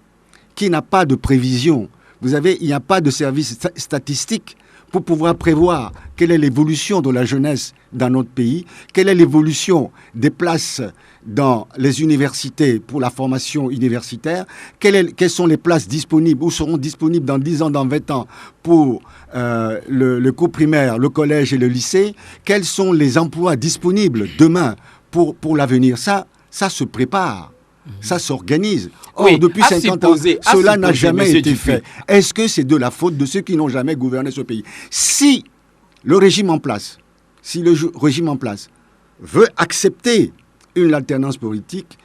qui n'a pas de prévision. Il n'y a pas de service statistique pour pouvoir prévoir quelle est l'évolution de la jeunesse dans notre pays, quelle est l'évolution des places dans les universités pour la formation universitaire, quelles sont les places disponibles ou seront disponibles dans 10 ans, dans 20 ans pour le cours primaire, le collège et le lycée, quels sont les emplois disponibles demain pour l'avenir. Ça se prépare. Ça s'organise. Or, oui, depuis 50 ans, cela n'a jamais été fait. Est-ce que c'est de la faute de ceux qui n'ont jamais gouverné ce pays? Si le régime en place veut accepter une alternance politique,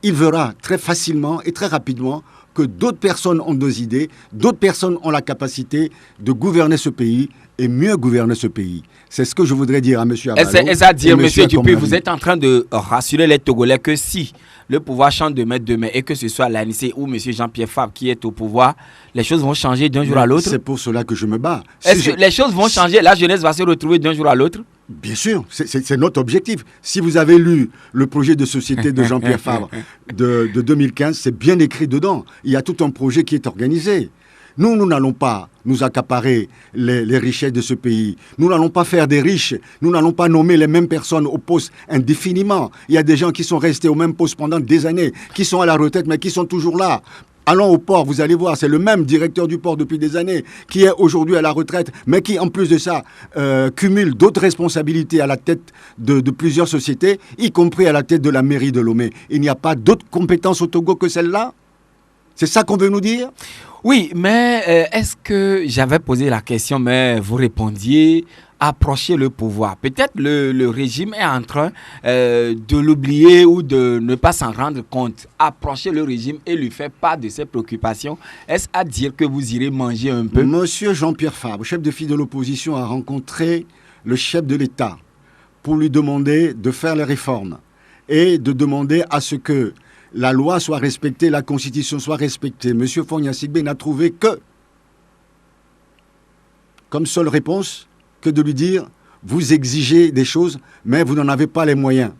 il verra très facilement et très rapidement que d'autres personnes ont deux idées, d'autres personnes ont la capacité de gouverner ce pays et mieux gouverner ce pays. C'est ce que je voudrais dire à M. Abalo. Est-ce à dire, M. Dupuy, vous êtes en train de rassurer les Togolais que si le pouvoir change de maître demain et que ce soit l'ANC ou M. Jean-Pierre Fabre qui est au pouvoir, les choses vont changer d'un jour à l'autre? C'est pour cela que je me bats. Est-ce que les choses vont changer? La jeunesse va se retrouver d'un jour à l'autre? Bien sûr, c'est notre objectif. Si vous avez lu le projet de société de Jean-Pierre Fabre de 2015, c'est bien écrit dedans. Il y a tout un projet qui est organisé. Nous n'allons pas nous accaparer les richesses de ce pays. Nous n'allons pas faire des riches. Nous n'allons pas nommer les mêmes personnes au poste indéfiniment. Il y a des gens qui sont restés au même poste pendant des années, qui sont à la retraite, mais qui sont toujours là. Allons au port, vous allez voir, c'est le même directeur du port depuis des années qui est aujourd'hui à la retraite, mais qui, en plus de ça, cumule d'autres responsabilités à la tête de plusieurs sociétés, y compris à la tête de la mairie de Lomé. Il n'y a pas d'autres compétences au Togo que celle-là? C'est ça qu'on veut nous dire? Oui, mais est-ce que j'avais posé la question, mais vous répondiez approcher le pouvoir. Peut-être le régime est en train de l'oublier ou de ne pas s'en rendre compte. Approcher le régime et lui faire part de ses préoccupations, est-ce à dire que vous irez manger un peu? Monsieur Jean-Pierre Fabre, chef de file de l'opposition, a rencontré le chef de l'État pour lui demander de faire les réformes et de demander à ce que la loi soit respectée, la Constitution soit respectée. Monsieur Fogna Sigbe n'a trouvé que, comme seule réponse, que de lui dire « vous exigez des choses, mais vous n'en avez pas les moyens.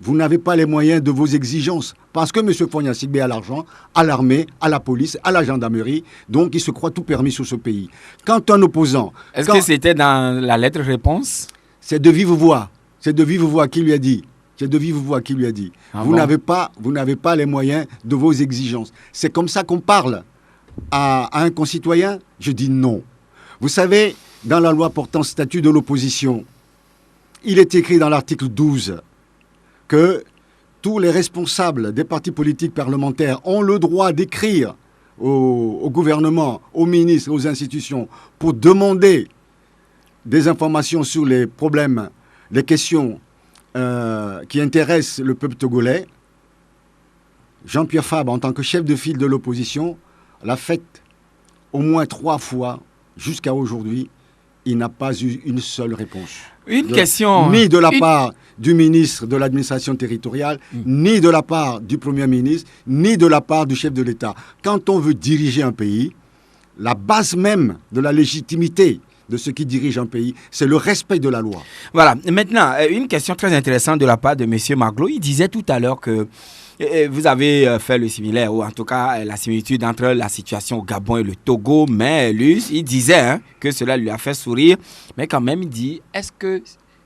Vous n'avez pas les moyens de vos exigences. » Parce que M. Fogna Sigbe a l'argent, à l'armée, à la police, à la gendarmerie, donc il se croit tout permis sur ce pays. Quand un opposant... Est-ce que c'était dans la lettre réponse? C'est de vive voix. C'est de vive voix qui lui a dit. C'est de vive voix qui lui a dit. Vous n'avez pas les moyens de vos exigences. C'est comme ça qu'on parle à un concitoyen? Je dis non. Vous savez, dans la loi portant statut de l'opposition, il est écrit dans l'article 12 que tous les responsables des partis politiques parlementaires ont le droit d'écrire au gouvernement, aux ministres, aux institutions pour demander des informations sur les problèmes, les questions qui intéressent le peuple togolais. Jean-Pierre Fabre, en tant que chef de file de l'opposition, l'a fait au moins 3 fois jusqu'à aujourd'hui. Il n'a pas eu une seule réponse. Question. Ni de la part du ministre de l'administration territoriale, ni de la part du Premier ministre, ni de la part du chef de l'État. Quand on veut diriger un pays, la base même de la légitimité de ceux qui dirigent un pays, c'est le respect de la loi. Voilà. Maintenant, une question très intéressante de la part de M. Maglo. Il disait tout à l'heure que vous avez fait le similaire, ou en tout cas la similitude entre la situation au Gabon et le Togo, mais lui, il disait que cela lui a fait sourire, mais quand même il dit, est-ce que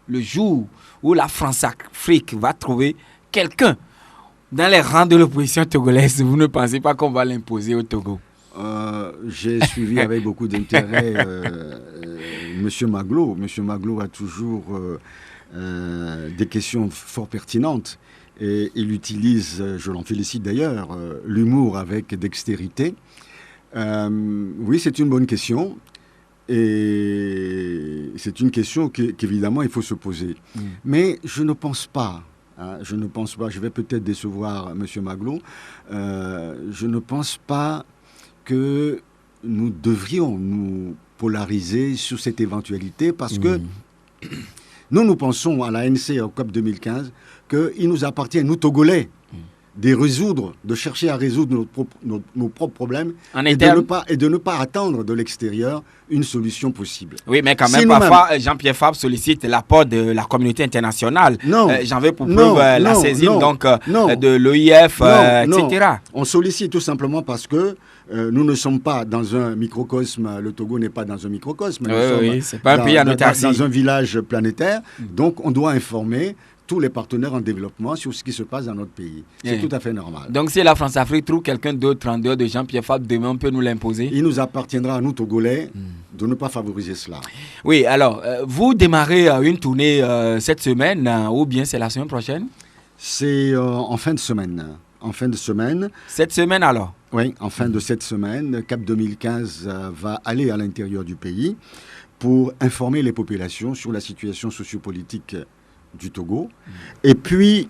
le jour où la France-Afrique va trouver quelqu'un dans les rangs de l'opposition togolaise, vous ne pensez pas qu'on va l'imposer au Togo? J'ai suivi avec beaucoup d'intérêt M. Maglo. M. Maglo a toujours des questions fort pertinentes. Et il utilise, je l'en félicite d'ailleurs, l'humour avec dextérité. Oui, c'est une bonne question. Et c'est une question qu'évidemment il faut se poser. Mais je ne pense pas Je ne pense pas, je vais peut-être décevoir M. Maglou, je ne pense pas que nous devrions nous polariser sur cette éventualité parce que nous pensons à l'ANC au COP 2015 qu'il nous appartient, nous Togolais, de chercher à résoudre nos propres problèmes et de ne pas attendre de l'extérieur une solution possible. Oui, mais quand même, parfois, Jean-Pierre Fabre sollicite l'apport de la communauté internationale. Non. J'en veux pour preuve la saisine de l'OIF, etc. On sollicite tout simplement parce que nous ne sommes pas dans un microcosme, le Togo n'est pas dans un microcosme, c'est pas un pays à dans un village planétaire, donc on doit informer tous les partenaires en développement sur ce qui se passe dans notre pays. C'est tout à fait normal. Donc si la France-Afrique trouve quelqu'un d'autre en dehors de Jean-Pierre Fabre, demain on peut nous l'imposer? Il nous appartiendra à nous, Togolais, de ne pas favoriser cela. Oui, alors, vous démarrez une tournée cette semaine ou bien c'est la semaine prochaine? C'est en fin de semaine. En fin de semaine. Cette semaine alors? Oui, en fin de cette semaine, CAP 2015 va aller à l'intérieur du pays pour informer les populations sur la situation sociopolitique du Togo, et puis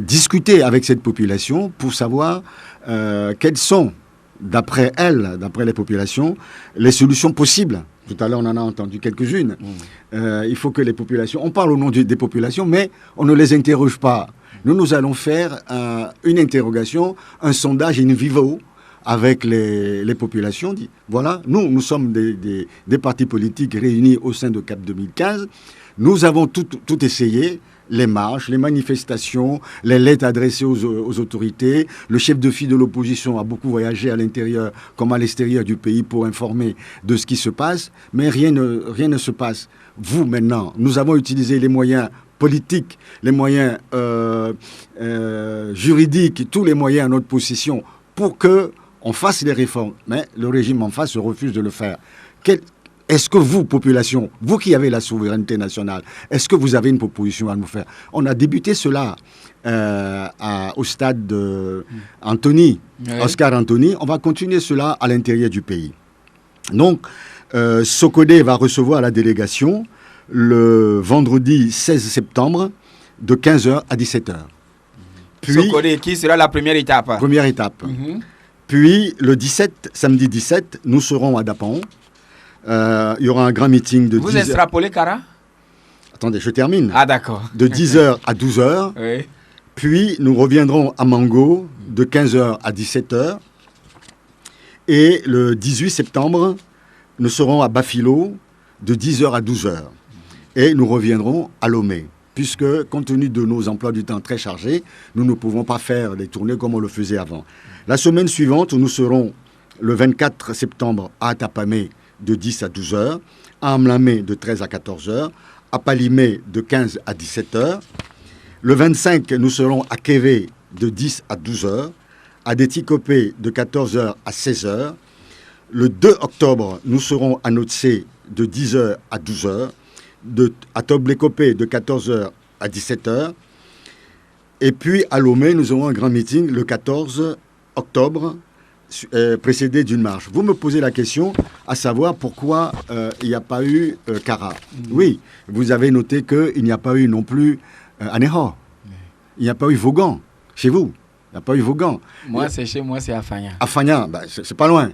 discuter avec cette population pour savoir quelles sont, d'après les populations, les solutions possibles. Tout à l'heure, on en a entendu quelques-unes. Il faut que les populations... On parle au nom des populations, mais on ne les interroge pas. Nous allons faire une interrogation, un sondage in vivo avec les populations. Voilà, nous sommes des partis politiques réunis au sein de CAP 2015. Nous avons tout essayé, les marches, les manifestations, les lettres adressées aux autorités. Le chef de file de l'opposition a beaucoup voyagé à l'intérieur comme à l'extérieur du pays pour informer de ce qui se passe, mais rien ne se passe. Vous, maintenant, nous avons utilisé les moyens politiques, les moyens juridiques, tous les moyens à notre possession pour qu'on fasse les réformes. Mais le régime en face refuse de le faire. Est-ce que vous, population, vous qui avez la souveraineté nationale, est-ce que vous avez une proposition à nous faire? On a débuté cela au stade de Oscar Anthony. On va continuer cela à l'intérieur du pays. Donc, Sokodé va recevoir la délégation le vendredi 16 septembre de 15h à 17h. Puis, Sokodé, qui sera la première étape? Première étape. Puis, le samedi 17, nous serons à Dapan. Il y aura un grand meeting de 10h. Vous extrapolez, Kara? Attendez, je termine. Ah, d'accord. De 10h à 12h. Oui. Puis, nous reviendrons à Mango de 15h à 17h. Et le 18 septembre, nous serons à Bafilo de 10h à 12h. Et nous reviendrons à Lomé. Puisque, compte tenu de nos emplois du temps très chargés, nous ne pouvons pas faire les tournées comme on le faisait avant. La semaine suivante, nous serons le 24 septembre à Atapamé de 10 à 12h, à Amlamé de 13 à 14h, à Palimé de 15 à 17h. Le 25, nous serons à Kévé de 10 à 12h, à Détikopé de 14h à 16h. Le 2 octobre, nous serons à Notse de 10h à 12h, à Toblécopé de 14h à 17h. Et puis à Lomé, nous aurons un grand meeting le 14 octobre, précédé d'une marche. Vous me posez la question à savoir pourquoi il n'y a pas eu Kara. Oui, vous avez noté qu'il n'y a pas eu non plus Aného. Il n'y a pas eu Vaughan, chez vous. Il n'y a pas eu Vaughan. C'est chez moi, c'est à Fagna. À Fagna, c'est pas loin.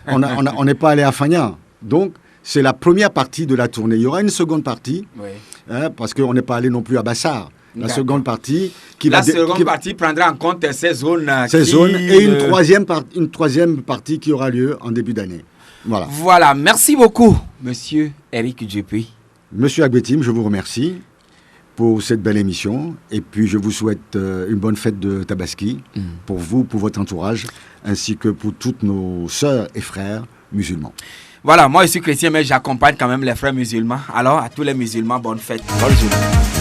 On n'est pas allé à Fagna. Donc, c'est la première partie de la tournée. Il y aura une seconde partie, parce qu'on n'est pas allé non plus à Bassar. La seconde partie partie prendra en compte ces zones. Et une troisième partie qui aura lieu en début d'année. Voilà. Merci beaucoup, Monsieur Eric Dupuy. Monsieur Agbetim, je vous remercie pour cette belle émission. Et puis, je vous souhaite une bonne fête de Tabaski pour vous, pour votre entourage, ainsi que pour toutes nos sœurs et frères musulmans. Voilà, moi je suis chrétien, mais j'accompagne quand même les frères musulmans. Alors, à tous les musulmans, bonne fête. Bonne journée.